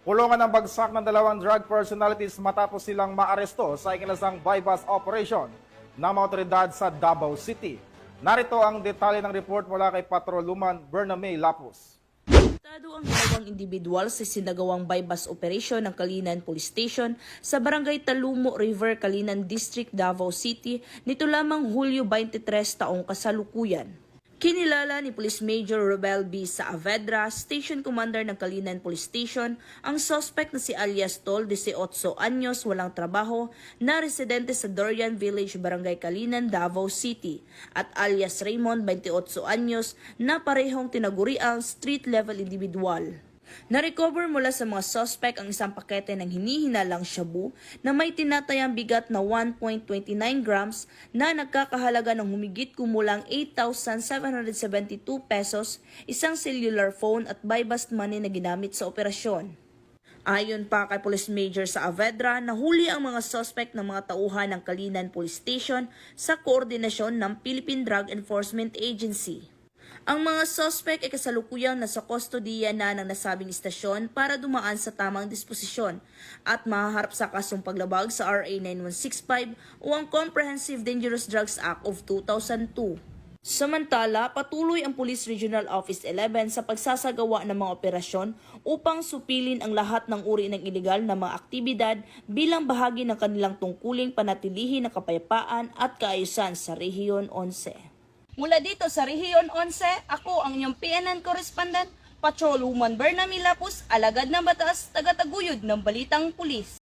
Kulungan ng bagsak ng dalawang drug personalities matapos silang maaresto sa ikinasang bypass operation ng mga otoridad sa Davao City. Narito ang detalye ng report mula kay Patroluman Bername Lapus. Arestado ang dalawang individual sa sinagawang bypass operation ng Kalinan Police Station sa Barangay Talumo River, Kalinan District, Davao City nito lamang Hulyo 23 taong kasalukuyan. Kinilala ni Police Major Robel B. Saavedra, Station Commander ng Kalinan Police Station, ang suspect na si alias Tol, 18 anyos, walang trabaho, na residente sa Dorian Village, Barangay Kalinan, Davao City, at alias Raymond, 28 anyos, na parehong tinaguriang street-level individual. Na-recover mula sa mga suspect ang isang pakete ng hinihinalang shabu na may tinatayang bigat na 1.29 grams na nagkakahalaga ng humigit kumulang 8,772 pesos, isang cellular phone at bypass money na ginamit sa operasyon. Ayon pa kay Police Major Saavedra, nahuli ang mga suspect ng mga tauhan ng Kalinan Police Station sa koordinasyon ng Philippine Drug Enforcement Agency. Ang mga suspect ay kasalukuyang nasa kustodiya na ng nasabing istasyon para dumaan sa tamang disposisyon at mahaharap sa kasong paglabag sa RA 9165 o ang Comprehensive Dangerous Drugs Act of 2002. Samantala, patuloy ang Police Regional Office 11 sa pagsasagawa ng mga operasyon upang supilin ang lahat ng uri ng ilegal na mga aktibidad bilang bahagi ng kanilang tungkuling panatilihin ng kapayapaan at kaayusan sa Rehiyon 11. Mula dito sa Rehiyon 11, ako ang inyong PNN correspondent, Patroluman Bername Lapus, alagad ng batas, taga-taguyod ng Balitang Pulis.